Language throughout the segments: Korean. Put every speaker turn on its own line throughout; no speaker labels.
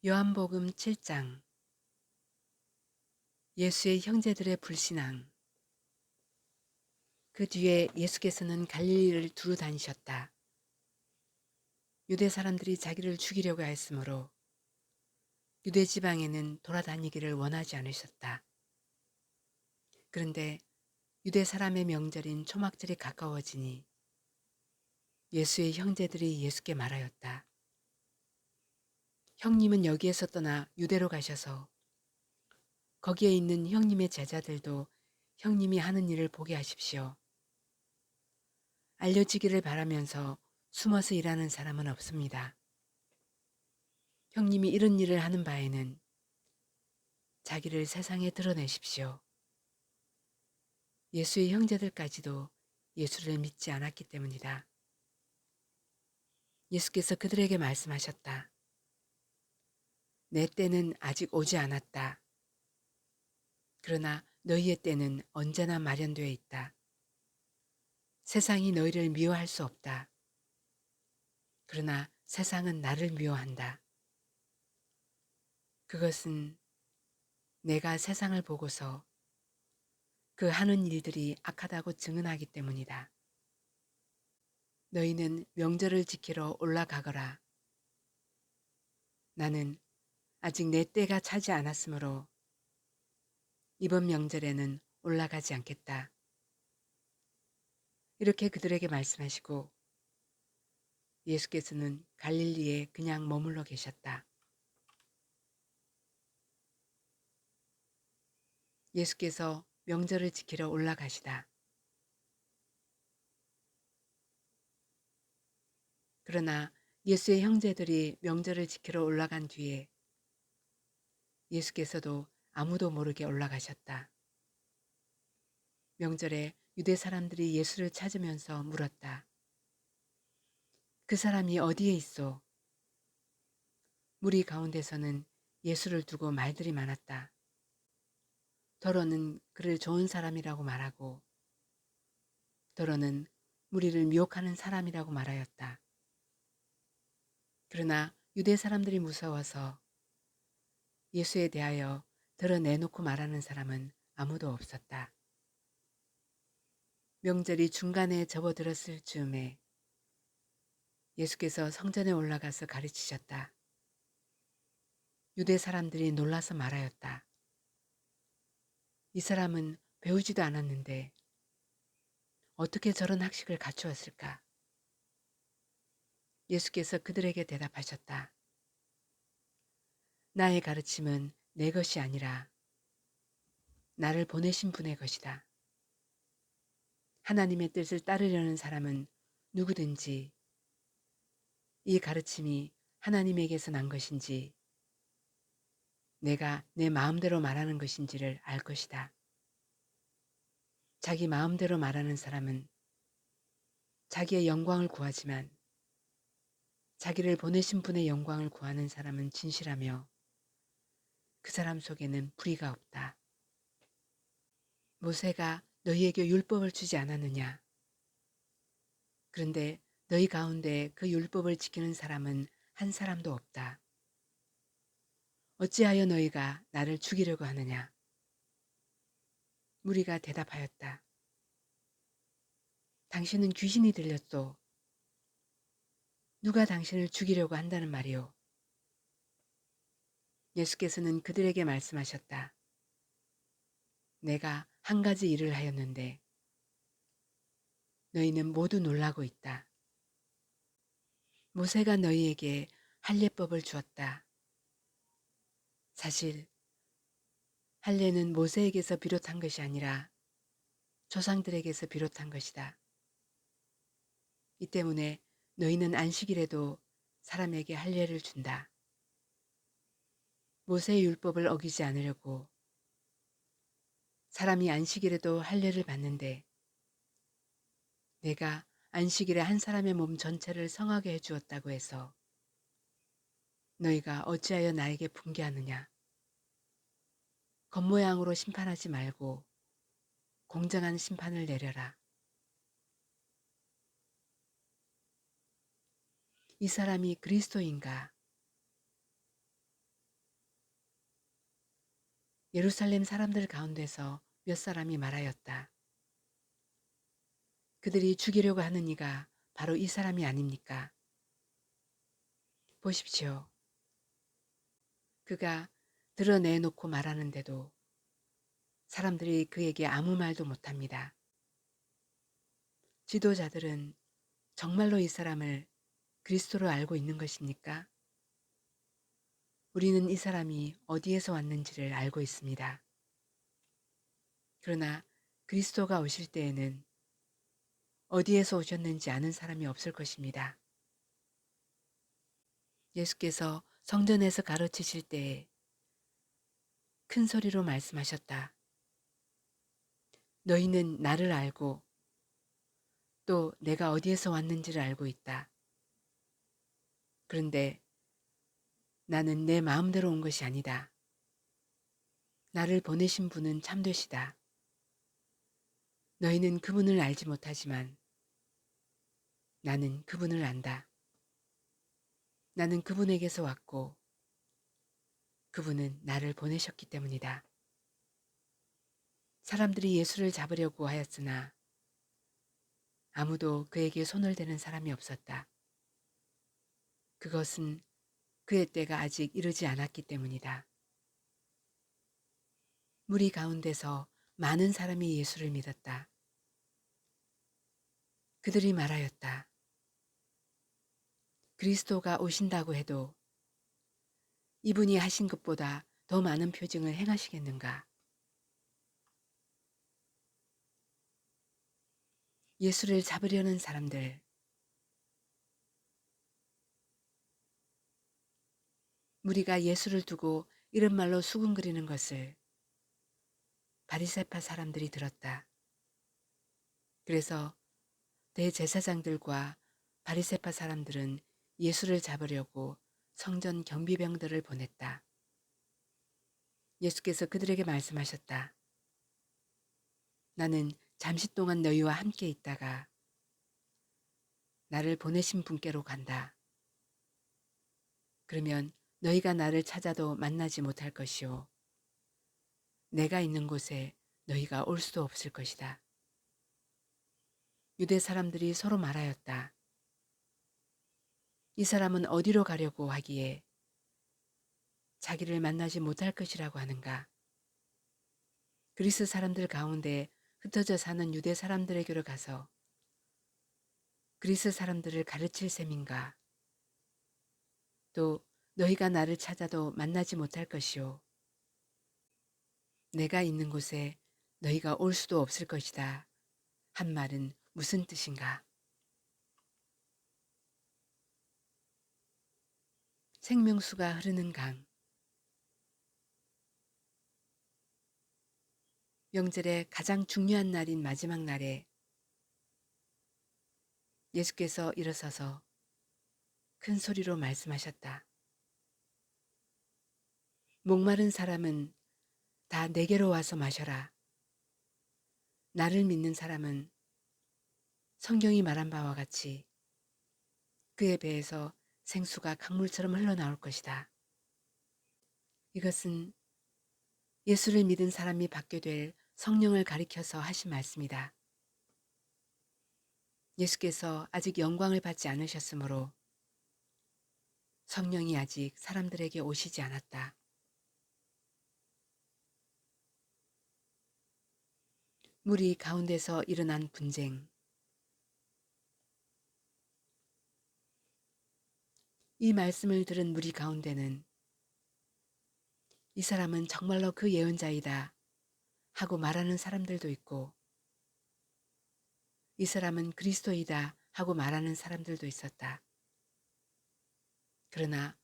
요한복음 7장. 예수의 형제들의 불신앙. 그 뒤에 예수께서는 갈릴리를 두루 다니셨다. 유대 사람들이 자기를 죽이려고 하였으므로 유대 지방에는 돌아다니기를 원하지 않으셨다. 그런데 유대 사람의 명절인 초막절이 가까워지니 예수의 형제들이 예수께 말하였다. 형님은 여기에서 떠나 유대로 가셔서 거기에 있는 형님의 제자들도 형님이 하는 일을 보게 하십시오. 알려지기를 바라면서 숨어서 일하는 사람은 없습니다. 형님이 이런 일을 하는 바에는 자기를 세상에 드러내십시오. 예수의 형제들까지도 예수를 믿지 않았기 때문이다. 예수께서 그들에게 말씀하셨다. 내 때는 아직 오지 않았다. 그러나 너희의 때는 언제나 마련되어 있다. 세상이 너희를 미워할 수 없다. 그러나 세상은 나를 미워한다. 그것은 내가 세상을 보고서 그 하는 일들이 악하다고 증언하기 때문이다. 너희는 명절을 지키러 올라가거라. 나는 아직 내 때가 차지 않았으므로 이번 명절에는 올라가지 않겠다. 이렇게 그들에게 말씀하시고 예수께서는 갈릴리에 그냥 머물러 계셨다. 예수께서 명절을 지키러 올라가시다. 그러나 예수의 형제들이 명절을 지키러 올라간 뒤에 예수께서도 아무도 모르게 올라가셨다. 명절에 유대 사람들이 예수를 찾으면서 물었다. 그 사람이 어디에 있어? 무리 가운데서는 예수를 두고 말들이 많았다. 더러는 그를 좋은 사람이라고 말하고 더러는 무리를 미혹하는 사람이라고 말하였다. 그러나 유대 사람들이 무서워서 예수에 대하여 드러내놓고 말하는 사람은 아무도 없었다. 명절이 중간에 접어들었을 즈음에 예수께서 성전에 올라가서 가르치셨다. 유대 사람들이 놀라서 말하였다. 이 사람은 배우지도 않았는데 어떻게 저런 학식을 갖추었을까? 예수께서 그들에게 대답하셨다. 나의 가르침은 내 것이 아니라 나를 보내신 분의 것이다. 하나님의 뜻을 따르려는 사람은 누구든지 이 가르침이 하나님에게서 난 것인지 내가 내 마음대로 말하는 것인지를 알 것이다. 자기 마음대로 말하는 사람은 자기의 영광을 구하지만 자기를 보내신 분의 영광을 구하는 사람은 진실하며 그 사람 속에는 불의가 없다. 모세가 너희에게 율법을 주지 않았느냐? 그런데 너희 가운데 그 율법을 지키는 사람은 한 사람도 없다. 어찌하여 너희가 나를 죽이려고 하느냐? 무리가 대답하였다. 당신은 귀신이 들렸소. 누가 당신을 죽이려고 한다는 말이오? 예수께서는 그들에게 말씀하셨다. 내가 한 가지 일을 하였는데 너희는 모두 놀라고 있다. 모세가 너희에게 할례법을 주었다. 사실 할례는 모세에게서 비롯한 것이 아니라 조상들에게서 비롯한 것이다. 이 때문에 너희는 안식일에도 사람에게 할례를 준다. 모세의 율법을 어기지 않으려고 사람이 안식일에도 할례를 받는데 내가 안식일에 한 사람의 몸 전체를 성하게 해주었다고 해서 너희가 어찌하여 나에게 분개하느냐? 겉모양으로 심판하지 말고 공정한 심판을 내려라. 이 사람이 그리스도인가? 예루살렘 사람들 가운데서 몇 사람이 말하였다. 그들이 죽이려고 하는 이가 바로 이 사람이 아닙니까? 보십시오. 그가 드러내놓고 말하는데도 사람들이 그에게 아무 말도 못합니다. 지도자들은 정말로 이 사람을 그리스도로 알고 있는 것입니까? 우리는 이 사람이 어디에서 왔는지를 알고 있습니다. 그러나 그리스도가 오실 때에는 어디에서 오셨는지 아는 사람이 없을 것입니다. 예수께서 성전에서 가르치실 때에 큰 소리로 말씀하셨다. 너희는 나를 알고 또 내가 어디에서 왔는지를 알고 있다. 그런데 나는 내 마음대로 온 것이 아니다. 나를 보내신 분은 참되시다. 너희는 그분을 알지 못하지만 나는 그분을 안다. 나는 그분에게서 왔고 그분은 나를 보내셨기 때문이다. 사람들이 예수를 잡으려고 하였으나 아무도 그에게 손을 대는 사람이 없었다. 그것은 그의 때가 아직 이르지 않았기 때문이다. 무리 가운데서 많은 사람이 예수를 믿었다. 그들이 말하였다. 그리스도가 오신다고 해도 이분이 하신 것보다 더 많은 표징을 행하시겠는가? 예수를 잡으려는 사람들, 무리가 예수를 두고 이런 말로 수군거리는 것을 바리새파 사람들이 들었다. 그래서 대제사장들과 바리새파 사람들은 예수를 잡으려고 성전 경비병들을 보냈다. 예수께서 그들에게 말씀하셨다. 나는 잠시 동안 너희와 함께 있다가 나를 보내신 분께로 간다. 그러면 너희가 나를 찾아도 만나지 못할 것이요. 내가 있는 곳에 너희가 올 수도 없을 것이다. 유대 사람들이 서로 말하였다. 이 사람은 어디로 가려고 하기에 자기를 만나지 못할 것이라고 하는가? 그리스 사람들 가운데 흩어져 사는 유대 사람들에게로 가서 그리스 사람들을 가르칠 셈인가? 또 너희가 나를 찾아도 만나지 못할 것이요. 내가 있는 곳에 너희가 올 수도 없을 것이다. 한 말은 무슨 뜻인가? 생명수가 흐르는 강. 명절의 가장 중요한 날인 마지막 날에 예수께서 일어서서 큰 소리로 말씀하셨다. 목마른 사람은 다 내게로 와서 마셔라. 나를 믿는 사람은 성경이 말한 바와 같이 그의 배에서 생수가 강물처럼 흘러나올 것이다. 이것은 예수를 믿은 사람이 받게 될 성령을 가리켜서 하신 말씀이다. 예수께서 아직 영광을 받지 않으셨으므로 성령이 아직 사람들에게 오시지 않았다. 무리 가운데서 일어난 분쟁. 이 말씀을 들은 무리 가운데는 이 사람은 정말로 그 예언자이다 하고 말하는 사람들도 있고 이 사람은 그리스도이다 하고 말하는 사람들도 있었다. 그러나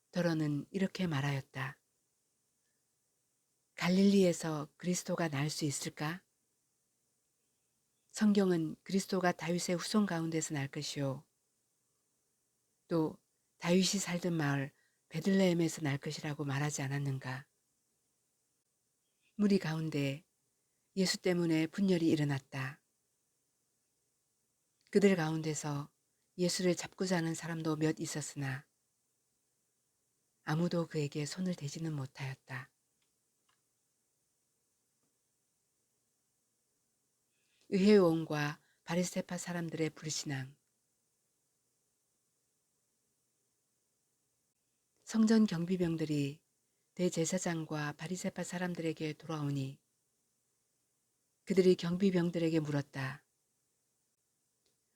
더러는 이렇게 말하였다. 갈릴리에서 그리스도가 날 수 있을까? 성경은 그리스도가 다윗의 후손 가운데서 날 것이요. 또 다윗이 살던 마을 베들레헴에서 날 것이라고 말하지 않았는가? 무리 가운데 예수 때문에 분열이 일어났다. 그들 가운데서 예수를 잡고자 하는 사람도 몇 있었으나 아무도 그에게 손을 대지는 못하였다. 의회의원과 바리새파 사람들의 불신앙. 성전 경비병들이 대제사장과 바리새파 사람들에게 돌아오니 그들이 경비병들에게 물었다.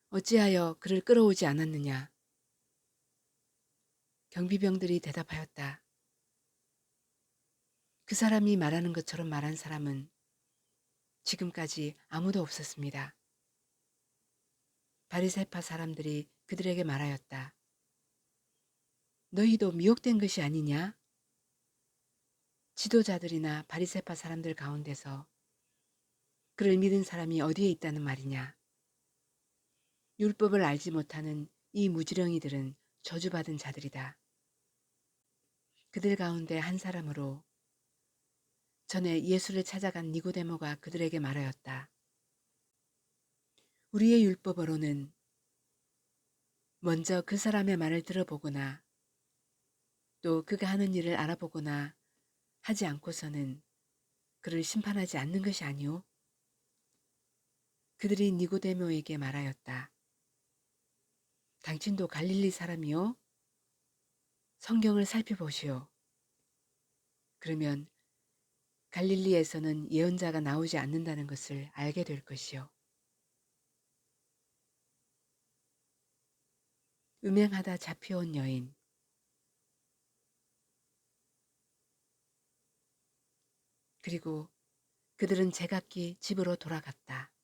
어찌하여 그를 끌어오지 않았느냐? 경비병들이 대답하였다. 그 사람이 말하는 것처럼 말한 사람은 지금까지 아무도 없었습니다. 바리새파 사람들이 그들에게 말하였다. 너희도 미혹된 것이 아니냐? 지도자들이나 바리새파 사람들 가운데서 그를 믿은 사람이 어디에 있다는 말이냐? 율법을 알지 못하는 이 무지렁이들은 저주받은 자들이다. 그들 가운데 한 사람으로 전에 예수를 찾아간 니고데모가 그들에게 말하였다. 우리의 율법으로는 먼저 그 사람의 말을 들어보거나 또 그가 하는 일을 알아보거나 하지 않고서는 그를 심판하지 않는 것이 아니오? 그들이 니고데모에게 말하였다. 당신도 갈릴리 사람이요? 성경을 살펴보시오. 그러면 갈릴리에서는 예언자가 나오지 않는다는 것을 알게 될 것이요. 음행하다 잡혀온 여인. 그리고 그들은 제각기 집으로 돌아갔다.